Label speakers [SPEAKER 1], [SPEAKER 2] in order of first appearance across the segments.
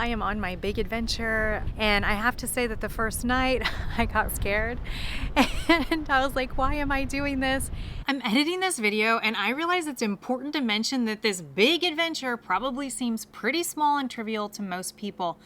[SPEAKER 1] I am on my big adventure, and I have to say that the first night I got scared and I was like, why am I doing this? I'm editing this video and I realize it's important to mention that this big adventure probably seems pretty small and trivial to most people.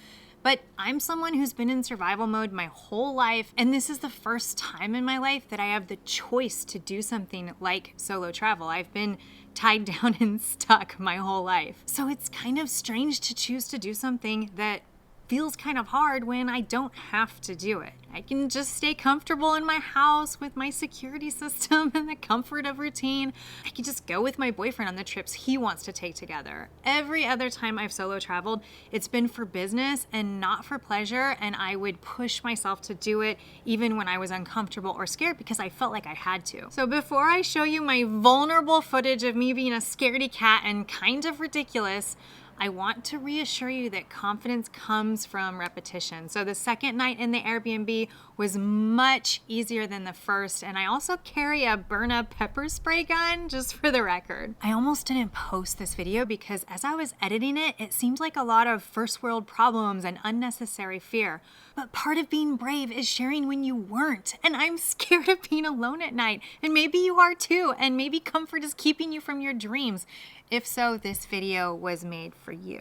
[SPEAKER 1] But I'm someone who's been in survival mode my whole life, and this is the first time in my life that I have the choice to do something like solo travel. I've been tied down and stuck my whole life. So it's kind of strange to choose to do something that feels kind of hard when I don't have to do it. I can just stay comfortable in my house with my security system and the comfort of routine. I can just go with my boyfriend on the trips he wants to take together. Every other time I've solo traveled, it's been for business and not for pleasure, and I would push myself to do it even when I was uncomfortable or scared because I felt like I had to. So before I show you my vulnerable footage of me being a scaredy cat and kind of ridiculous, I want to reassure you that confidence comes from repetition. So the second night in the Airbnb was much easier than the first, and I also carry a burn-up pepper spray gun, just for the record. I almost didn't post this video because as I was editing it, it seemed like a lot of first world problems and unnecessary fear. But part of being brave is sharing when you weren't, and I'm scared of being alone at night, and maybe you are too, and maybe comfort is keeping you from your dreams. If so, this video was made for you.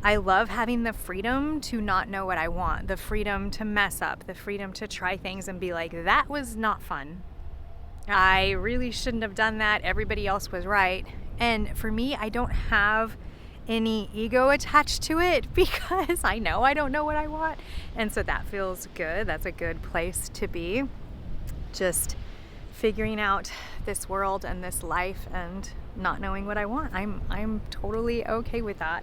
[SPEAKER 1] I love having the freedom to not know what I want, the freedom to mess up, the freedom to try things and be like, that was not fun. I really shouldn't have done that. Everybody else was right. And for me, I don't have any ego attached to it because I know I don't know what I want. And so that feels good. That's a good place to be. Just figuring out this world and this life and not knowing what I want. I'm totally okay with that.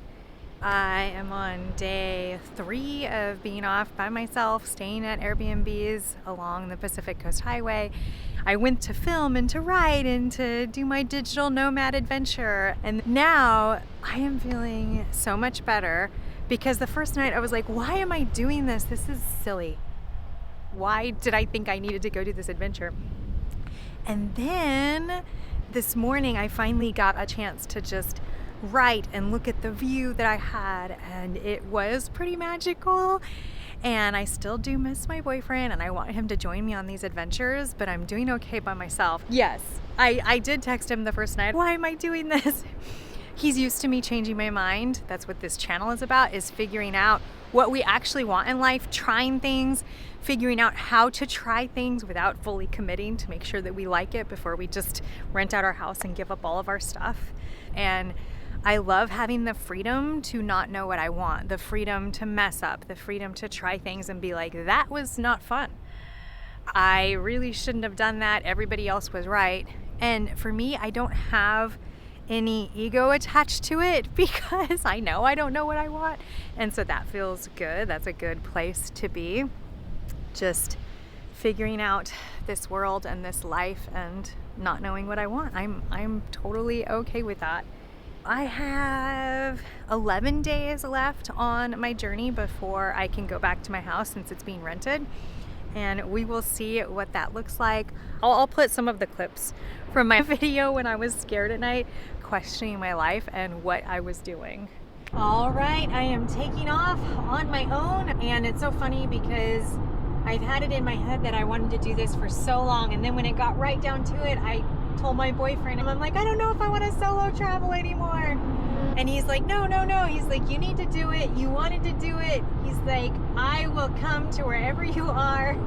[SPEAKER 1] I am on day 3 of being off by myself, staying at Airbnbs along the Pacific Coast Highway. I went to film and to write and to do my digital nomad adventure. And now I am feeling so much better because the first night I was like, why am I doing this? This is silly. Why did I think I needed to go do this adventure? And then this morning I finally got a chance to just write and look at the view that I had, and it was pretty magical. And I still do miss my boyfriend and I want him to join me on these adventures, but I'm doing okay by myself. Yes, I did text him the first night, why am I doing this? He's used to me changing my mind. That's what this channel is about, is figuring out what we actually want in life, trying things, figuring out how to try things without fully committing to make sure that we like it before we just rent out our house and give up all of our stuff. And I love having the freedom to not know what I want, the freedom to mess up, the freedom to try things and be like, that was not fun. I really shouldn't have done that. Everybody else was right. And for me, I don't have any ego attached to it because I know I don't know what I want. And so that feels good. That's a good place to be. Just figuring out this world and this life and not knowing what I want. I'm totally okay with that. I have 11 days left on my journey before I can go back to my house since it's being rented. And we will see what that looks like. I'll put some of the clips from my video when I was scared at night, questioning my life and what I was doing. All right, I am taking off on my own, and it's so funny because I've had it in my head that I wanted to do this for so long, and then when it got right down to it, I told my boyfriend, and I'm like, I don't know if I want to solo travel anymore. And he's like, no. He's like, you need to do it. You wanted to do it. He's like, I will come to wherever you are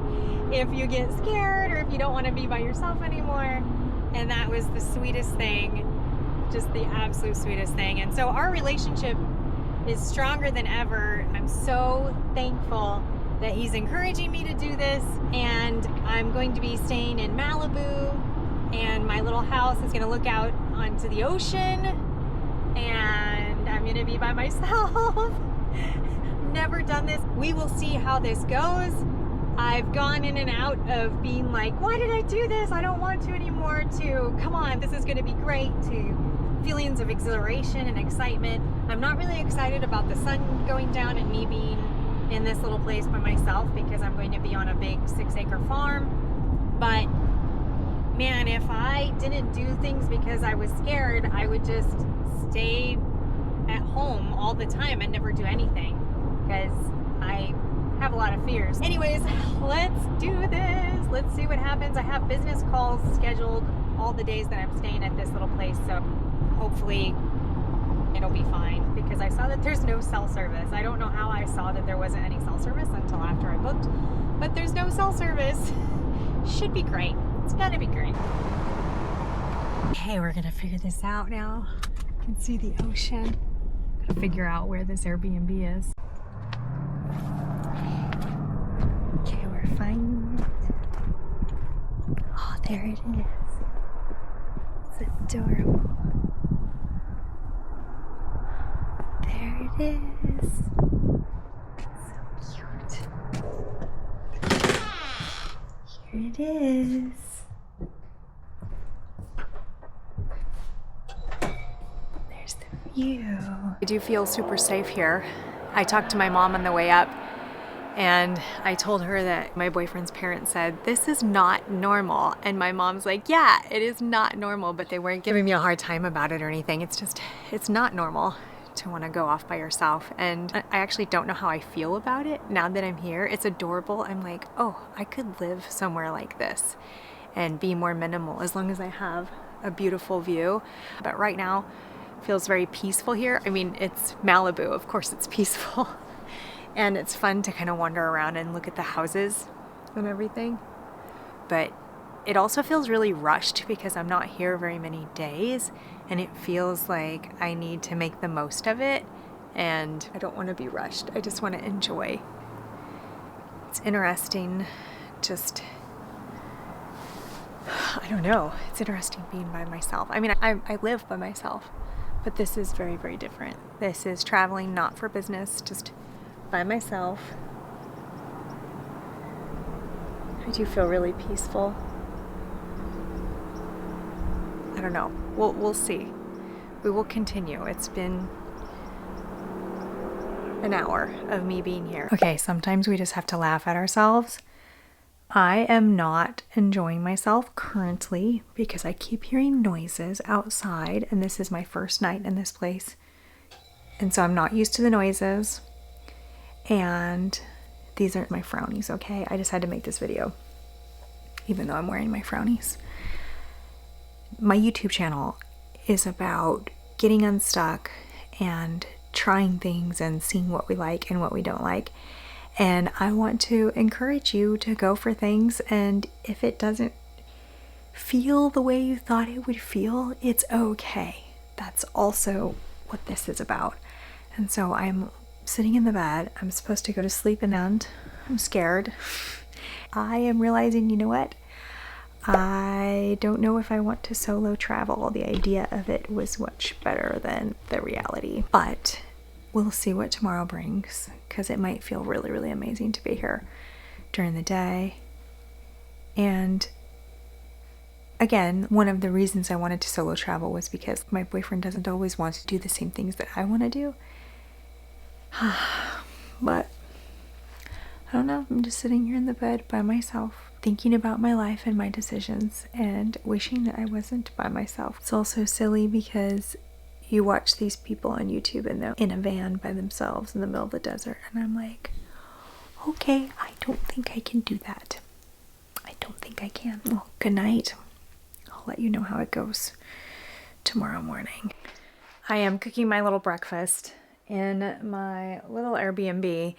[SPEAKER 1] if you get scared or if you don't want to be by yourself anymore. And that was the sweetest thing, just the absolute sweetest thing. And so our relationship is stronger than ever. I'm so thankful that he's encouraging me to do this. And I'm going to be staying in Malibu, and my little house is going to look out onto the ocean, and I'm going to be by myself. Never done this. We will see how this goes. I've gone in and out of being like, why did I do this? I don't want to anymore, to come on, this is going to be great, to feelings of exhilaration and excitement. I'm not really excited about the sun going down and me being in this little place by myself because I'm going to be on a big 6-acre farm. But man, if I didn't do things because I was scared, I would just stay at home all the time and never do anything because I have a lot of fears. Anyways, let's do this. Let's see what happens. I have business calls scheduled all the days that I'm staying at this little place, so hopefully it'll be fine, because I saw that there's no cell service. I don't know how I saw that there wasn't any cell service until after I booked, but there's no cell service. Should be great. It's gonna be great. Okay, we're gonna figure this out now. You can see the ocean. Gotta figure out where this Airbnb is. Okay, we're finding it. Oh, there it is. It's adorable. There it is. So cute. Here it is. There's the view. I do feel super safe here. I talked to my mom on the way up, and I told her that my boyfriend's parents said, this is not normal. And my mom's like, yeah, it is not normal, but they weren't giving me a hard time about it or anything. It's just, it's not normal to want to go off by yourself. And I actually don't know how I feel about it now that I'm here. It's adorable. I'm like, oh, I could live somewhere like this and be more minimal as long as I have a beautiful view. But right now, it feels very peaceful here. I mean, it's Malibu, of course it's peaceful. And it's fun to kind of wander around and look at the houses and everything. But it also feels really rushed because I'm not here very many days, and it feels like I need to make the most of it, and I don't want to be rushed. I just want to enjoy. It's interesting, just, I don't know. It's interesting being by myself. I mean, I live by myself, but this is very, very different. This is traveling not for business, just by myself. I do feel really peaceful. I don't know. We'll see. We will continue. It's been an hour of me being here. Okay, sometimes we just have to laugh at ourselves. I am not enjoying myself currently because I keep hearing noises outside, and this is my first night in this place. And so I'm not used to the noises. And these aren't my frownies, okay? I just had to make this video, even though I'm wearing my frownies. My YouTube channel is about getting unstuck and trying things and seeing what we like and what we don't like. And I want to encourage you to go for things, and if it doesn't feel the way you thought it would feel, it's okay. That's also what this is about. And so I'm sitting in the bed. I'm supposed to go to sleep, and I'm scared. I am realizing, you know what? I don't know if I want to solo travel. The idea of it was much better than the reality. But we'll see what tomorrow brings, because it might feel really, really amazing to be here during the day. And again, one of the reasons I wanted to solo travel was because my boyfriend doesn't always want to do the same things that I want to do. But I don't know, I'm just sitting here in the bed by myself, thinking about my life and my decisions, and wishing that I wasn't by myself. It's also silly because you watch these people on YouTube and they're in a van by themselves in the middle of the desert, and I'm like, okay, I don't think I can do that. I don't think I can. Well, good night. I'll let you know how it goes tomorrow morning. I am cooking my little breakfast in my little Airbnb,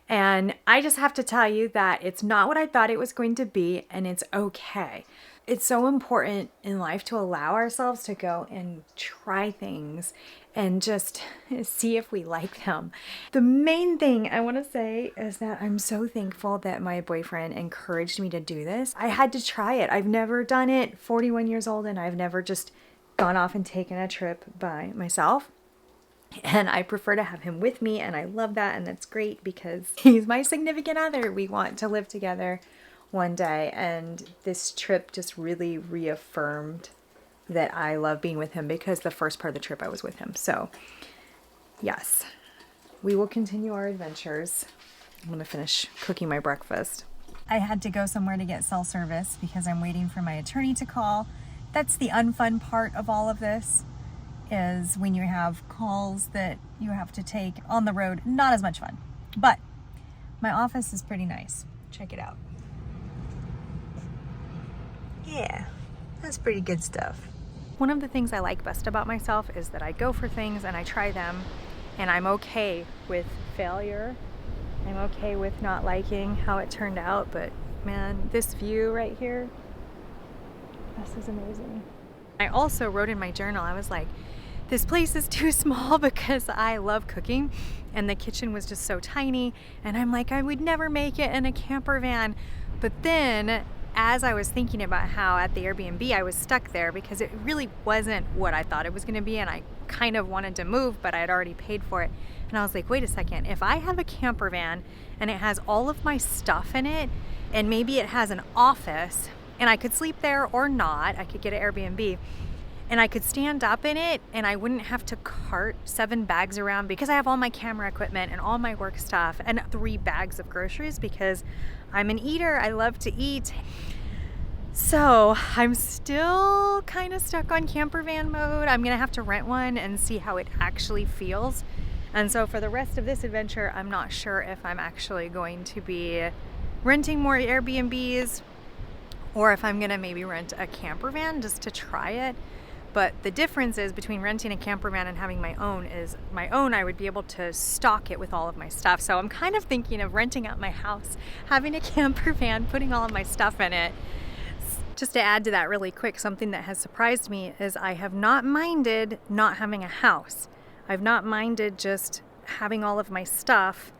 [SPEAKER 1] and I just have to tell you that it's not what I thought it was going to be, and it's okay. It's so important in life to allow ourselves to go and try things and just see if we like them. The main thing I want to say is that I'm so thankful that my boyfriend encouraged me to do this. I had to try it. I've never done it, 41 years old, and I've never just gone off and taken a trip by myself. And I prefer to have him with me, and I love that, and that's great because he's my significant other. We want to live together one day, and this trip just really reaffirmed that I love being with him, because the first part of the trip I was with him. So yes, we will continue our adventures. I'm gonna finish cooking my breakfast. I had to go somewhere to get cell service because I'm waiting for my attorney to call. That's the unfun part of all of this. is when you have calls that you have to take on the road. Not as much fun, but my office is pretty nice. Check it out. Yeah, that's pretty good stuff. One of the things I like best about myself is that I go for things and I try them, and I'm okay with failure. I'm okay with not liking how it turned out, but man, this view right here, this is amazing. I also wrote in my journal, I was like, this place is too small because I love cooking, and the kitchen was just so tiny, and I'm like, I would never make it in a camper van. But then as I was thinking about how at the Airbnb I was stuck there because it really wasn't what I thought it was going to be, and I kind of wanted to move, but I had already paid for it. And I was like, wait a second, if I have a camper van and it has all of my stuff in it, and maybe it has an office, and I could sleep there or not, I could get an Airbnb, and I could stand up in it and I wouldn't have to cart 7 bags around because I have all my camera equipment and all my work stuff and 3 bags of groceries because I'm an eater, I love to eat. So I'm still kind of stuck on camper van mode. I'm gonna have to rent one and see how it actually feels. And so for the rest of this adventure, I'm not sure if I'm actually going to be renting more Airbnbs or if I'm gonna maybe rent a camper van just to try it. But the difference is between renting a camper van and having my own is my own, I would be able to stock it with all of my stuff. So I'm kind of thinking of renting out my house, having a camper van, putting all of my stuff in it. Just to add to that really quick, something that has surprised me is I have not minded not having a house. I've not minded just having all of my stuff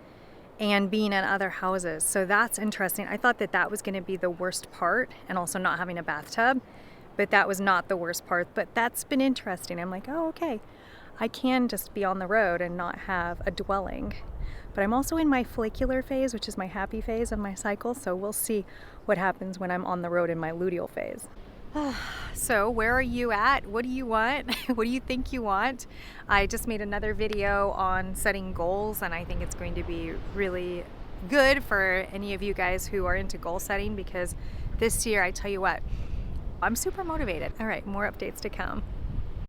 [SPEAKER 1] and being in other houses. So that's interesting. I thought that that was going to be the worst part, and also not having a bathtub, but that was not the worst part. But that's been interesting. I'm like, oh, okay, I can just be on the road and not have a dwelling. But I'm also in my follicular phase, which is my happy phase of my cycle. So we'll see what happens when I'm on the road in my luteal phase. So where are you at? What do you want? What do you think you want? I just made another video on setting goals, and I think it's going to be really good for any of you guys who are into goal setting, because this year, I tell you what, I'm super motivated. All right, more updates to come.